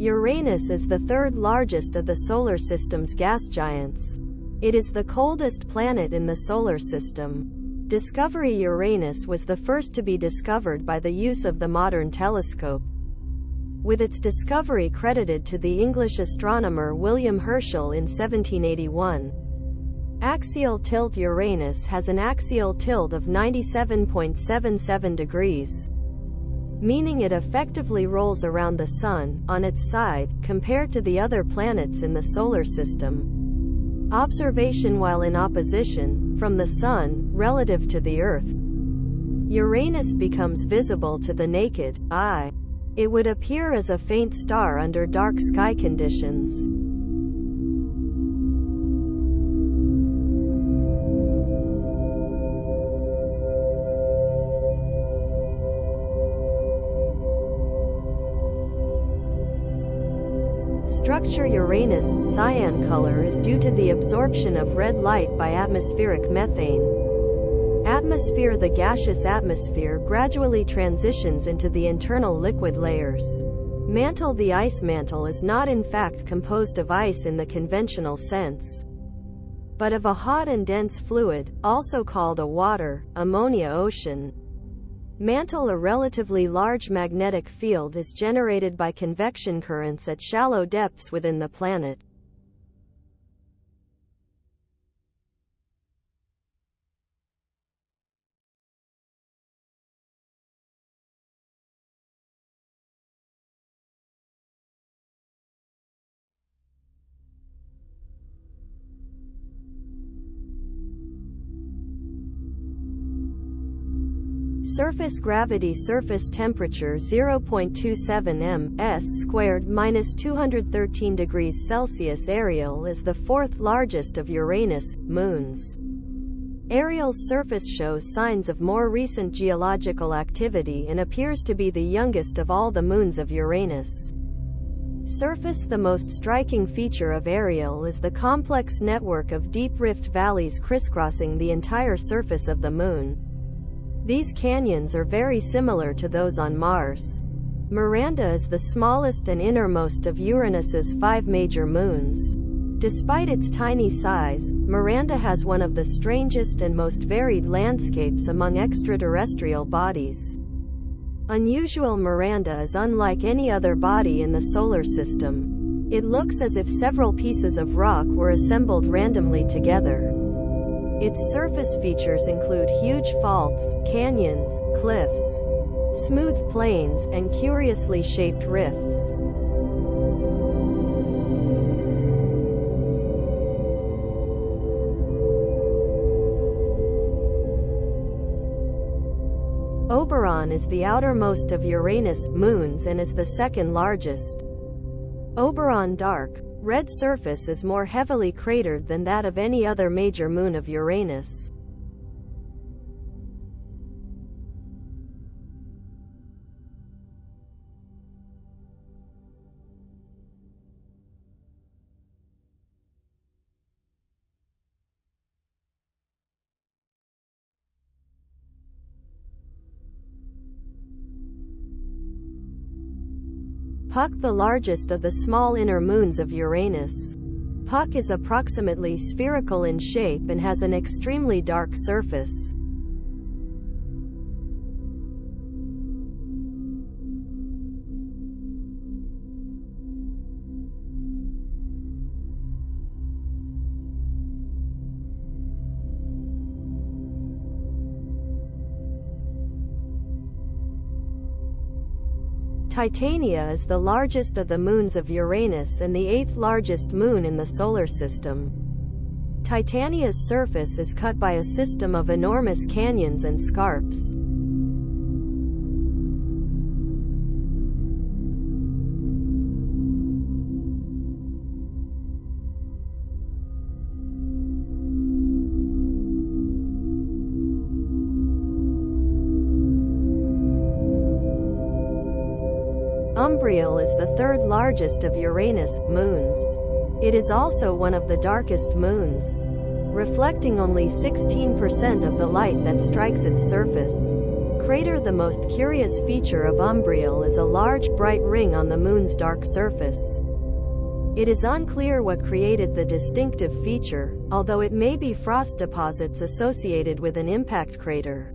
Uranus is the third largest of the solar system's gas giants. It is the coldest planet in the solar system. Discovery Uranus was the first to be discovered by the use of the modern telescope, with its discovery credited to the English astronomer William Herschel in 1781. Axial tilt: Uranus has an axial tilt of 97.77 degrees, meaning it effectively rolls around the Sun, on its side, compared to the other planets in the solar system. Observation while in opposition, from the Sun, relative to the Earth, Uranus becomes visible to the naked eye. It would appear as a faint star under dark sky conditions. Structure: Uranus' cyan color is due to the absorption of red light by atmospheric methane. Atmosphere: the gaseous atmosphere gradually transitions into the internal liquid layers. Mantle: the ice mantle is not in fact composed of ice in the conventional sense, but of a hot and dense fluid, also called a water, ammonia ocean. Mantle: a relatively large magnetic field is generated by convection currents at shallow depths within the planet. Surface gravity: surface temperature 0.27 m², minus 213 degrees Celsius. Ariel is the fourth largest of Uranus' moons. Ariel's surface shows signs of more recent geological activity and appears to be the youngest of all the moons of Uranus. Surface: the most striking feature of Ariel is the complex network of deep rift valleys crisscrossing the entire surface of the Moon. These canyons are very similar to those on Mars. Miranda is the smallest and innermost of Uranus's 5 major moons. Despite its tiny size, Miranda has one of the strangest and most varied landscapes among extraterrestrial bodies. Unusual: Miranda is unlike any other body in the solar system. It looks as if several pieces of rock were assembled randomly together. Its surface features include huge faults, canyons, cliffs, smooth plains, and curiously shaped rifts. Oberon is the outermost of Uranus' moons and is the second largest. Oberon's dark, red surface is more heavily cratered than that of any other major moon of Uranus. Puck: the largest of the small inner moons of Uranus. Puck is approximately spherical in shape and has an extremely dark surface. Titania is the largest of the moons of Uranus and the 8th largest moon in the solar system. Titania's surface is cut by a system of enormous canyons and scarps. Umbriel is the third largest of Uranus' moons. It is also one of the darkest moons, reflecting only 16% of the light that strikes its surface. crater. The most curious feature of Umbriel is a large, bright ring on the Moon's dark surface. It is unclear what created the distinctive feature, although it may be frost deposits associated with an impact crater.